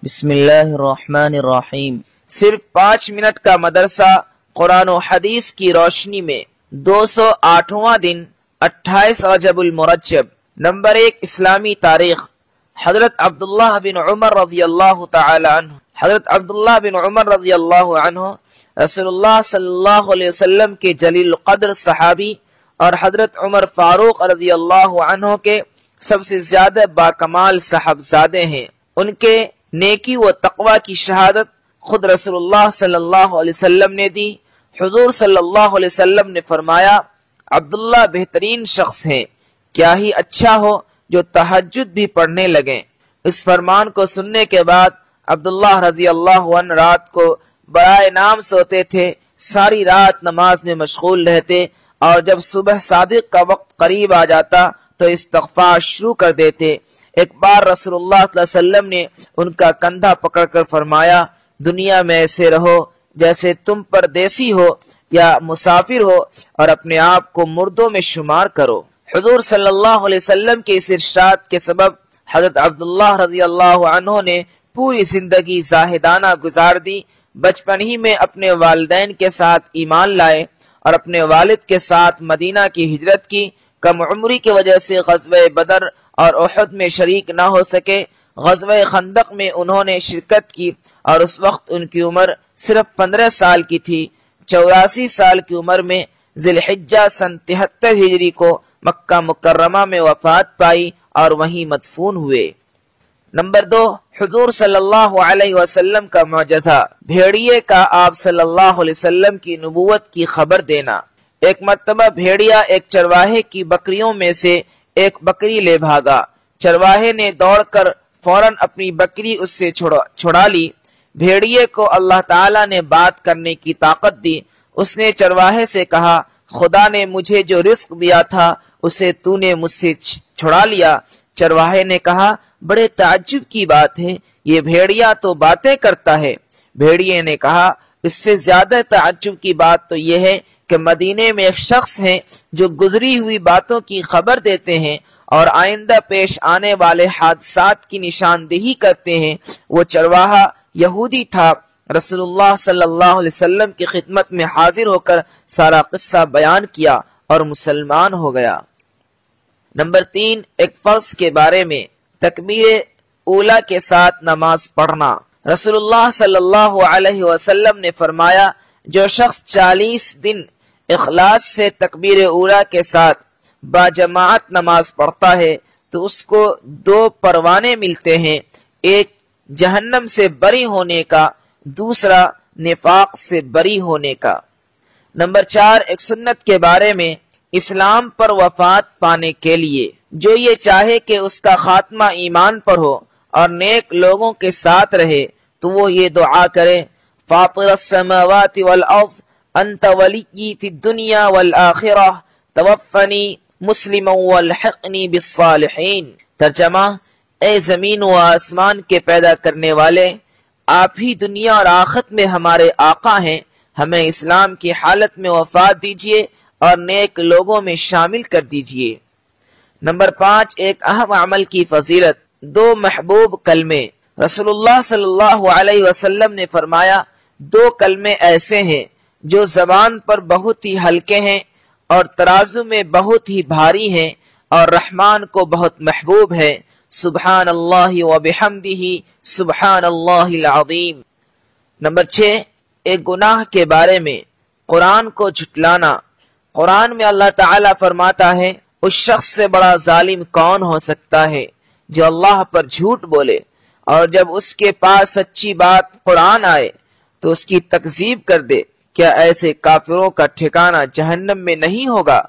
بسم اللہ الرحمن الرحیم۔ صرف 5 منٹ کا مدرسہ قرآن و حدیث کی روشنی میں 208واں دن 28 رجب المرجب۔ نمبر 1 اسلامی تاریخ۔ حضرت عبداللہ بن عمر رضی اللہ تعالی عنہ رسول اللہ صلی اللہ علیہ وسلم کے جلیل القدر صحابی اور حضرت عمر فاروق رضی اللہ عنہ کے سب سے زیادہ باکمال صاحبزادے ہیں۔ ان کے نیکی و تقوی کی شہادت خود رسول اللہ صلی اللہ علیہ وسلم نے دی۔ حضور صلی اللہ علیہ وسلم نے فرمایا، عبداللہ بہترین شخص ہیں، کیا ہی اچھا ہو جو تہجد بھی پڑھنے لگیں۔ اس فرمان کو سننے کے بعد عبداللہ رضی اللہ عنہ رات کو برائے نام سوتے تھے، ساری رات نماز میں مشغول رہتے، اور جب صبح صادق کا وقت قریب آ جاتا تو استغفار شروع کر دیتے۔ ایک بار رسول اللہ صلی اللہ علیہ وسلم نے ان کا کندھا پکڑ کر فرمایا، دنیا میں ایسے رہو جیسے تم پردیسی ہو یا مسافر ہو، اور اپنے آپ کو مردوں میں شمار کرو۔ حضور صلی اللہ علیہ وسلم کے اس ارشاد کے سبب حضرت عبداللہ رضی اللہ عنہ نے پوری زندگی زاہدانہ گزار دی۔ بچپن ہی میں اپنے والدین کے ساتھ ایمان لائے اور اپنے والد کے ساتھ مدینہ کی ہجرت کی۔ کم عمری کی وجہ سے غزوہ بدر اور احد میں شریک نہ ہو سکے۔ غزوہ خندق میں انہوں نے شرکت کی اور اس وقت ان کی عمر صرف 15 سال کی تھی۔ 84 سال کی عمر میں ذی الحجہ سن 73 ہجری کو مکہ مکرمہ میں وفات پائی اور وہیں مدفون ہوئے۔ نمبر 2 حضور صلی اللہ علیہ وسلم کا معجزہ، بھیڑیے کا آپ صلی اللہ علیہ وسلم کی نبوت کی خبر دینا۔ ایک مرتبہ بھیڑیا ایک چرواہے کی بکریوں میں سے ایک بکری لے بھاگا۔ چرواہے نے دوڑ کر فوراً اپنی بکری اس سے چھڑا لی۔ بھیڑیے کو اللہ تعالیٰ نے بات کرنے کی طاقت دی۔ اس نے چرواہے سے کہا، خدا نے مجھے جو رزق دیا تھا اسے تو نے مجھ سے چھڑا لیا۔ چرواہے نے کہا، بڑے تعجب کی بات ہے، یہ بھیڑیا تو باتیں کرتا ہے۔ بھیڑیے نے کہا، اس سے زیادہ تعجب کی بات تو یہ ہے کہ مدینے میں ایک شخص ہیں جو گزری ہوئی باتوں کی خبر دیتے ہیں اور آئندہ پیش آنے والے حادثات کی نشاندہی کرتے ہیں۔ وہ چرواہا یہودی تھا۔ رسول اللہ صلی اللہ علیہ وسلم کی خدمت میں حاضر ہو کر سارا قصہ بیان کیا اور مسلمان ہو گیا۔ نمبر 3 ایک فرض کے بارے میں، تکبیر اولا کے ساتھ نماز پڑھنا۔ رسول اللہ صلی اللہ علیہ وسلم نے فرمایا، جو شخص 40 دن اخلاص سے تکبیر اولا کے ساتھ باجماعت نماز پڑھتا ہے تو اس کو 2 پروانے ملتے ہیں، ایک جہنم سے بری ہونے کا، دوسرا نفاق سے بری ہونے کا۔ نمبر 4 ایک سنت کے بارے میں، اسلام پر وفات پانے کے لیے جو یہ چاہے کہ اس کا خاتمہ ایمان پر ہو اور نیک لوگوں کے ساتھ رہے تو وہ یہ دعا کرے، فاطر السماوات والارض انت ولی فی الدنیا والآخرہ توفنی مسلما والحقنی بالصالحین۔ ترجمہ، اے زمین و آسمان کے پیدا کرنے والے، آپ ہی دنیا اور آخرت میں ہمارے آقا ہیں، ہمیں اسلام کی حالت میں وفات دیجیے اور نیک لوگوں میں شامل کر دیجیے۔ نمبر 5 ایک اہم عمل کی فضیلت، 2 محبوب کلمے۔ رسول اللہ صلی اللہ علیہ وسلم نے فرمایا، 2 کلمے ایسے ہیں جو زبان پر بہت ہی ہلکے ہیں اور ترازو میں بہت ہی بھاری ہیں اور رحمان کو بہت محبوب ہے، سبحان اللہ و بحمدہ سبحان اللہ العظیم۔ نمبر 6 ایک گناہ کے بارے میں، قرآن کو جھٹلانا۔ قرآن میں اللہ تعالیٰ فرماتا ہے، اس شخص سے بڑا ظالم کون ہو سکتا ہے جو اللہ پر جھوٹ بولے اور جب اس کے پاس سچی بات قرآن آئے تو اس کی تکذیب کر دے، کیا ایسے کافروں کا ٹھکانہ جہنم میں نہیں ہوگا۔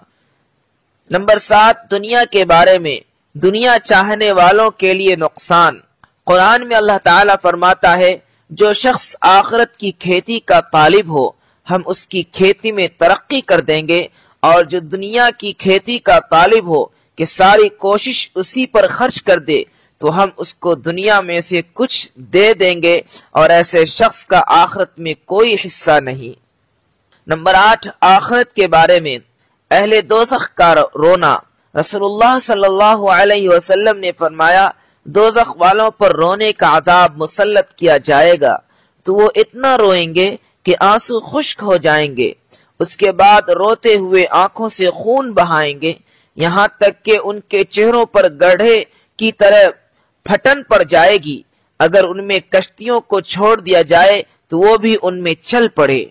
نمبر 7 دنیا کے بارے میں، دنیا چاہنے والوں کے لیے نقصان۔ قرآن میں اللہ تعالیٰ فرماتا ہے، جو شخص آخرت کی کھیتی کا طالب ہو ہم اس کی کھیتی میں ترقی کر دیں گے، اور جو دنیا کی کھیتی کا طالب ہو کہ ساری کوشش اسی پر خرچ کر دے تو ہم اس کو دنیا میں سے کچھ دے دیں گے، اور ایسے شخص کا آخرت میں کوئی حصہ نہیں۔ نمبر 8 آخرت کے بارے میں، اہل دوزخ کا رونا۔ رسول اللہ صلی اللہ علیہ وسلم نے فرمایا، دوزخ والوں پر رونے کا عذاب مسلط کیا جائے گا تو وہ اتنا روئیں گے کہ آنسو خشک ہو جائیں گے، اس کے بعد روتے ہوئے آنکھوں سے خون بہائیں گے، یہاں تک کہ ان کے چہروں پر گڑھے کی طرح پھٹن پڑ جائے گی، اگر ان میں کشتیوں کو چھوڑ دیا جائے تو وہ بھی ان میں چل پڑے۔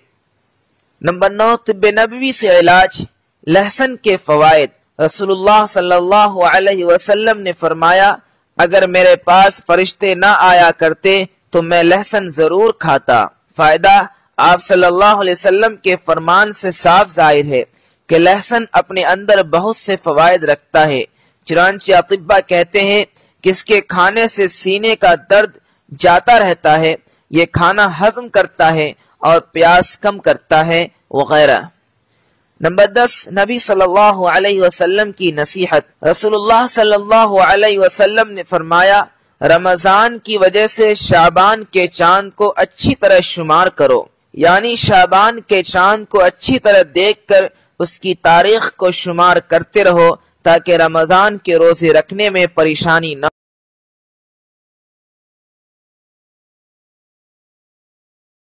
نمبر 9، طب نبوی سے علاج، لہسن کے فوائد۔ رسول اللہ صلی اللہ علیہ وسلم نے فرمایا، اگر میرے پاس فرشتے نہ آیا کرتے تو میں لہسن ضرور کھاتا۔ فائدہ، آپ صلی اللہ علیہ وسلم کے فرمان سے صاف ظاہر ہے کہ لہسن اپنے اندر بہت سے فوائد رکھتا ہے، چنانچہ اطباء کہتے ہیں کہ اس کے کھانے سے سینے کا درد جاتا رہتا ہے، یہ کھانا ہضم کرتا ہے اور پیاس کم کرتا ہے وغیرہ۔ نمبر 10، نبی صلی اللہ علیہ وسلم کی نصیحت۔ رسول اللہ صلی اللہ علیہ وسلم نے فرمایا، رمضان کی وجہ سے شعبان کے چاند کو اچھی طرح شمار کرو، یعنی شعبان کے چاند کو اچھی طرح دیکھ کر اس کی تاریخ کو شمار کرتے رہو تاکہ رمضان کے روزے رکھنے میں پریشانی نہ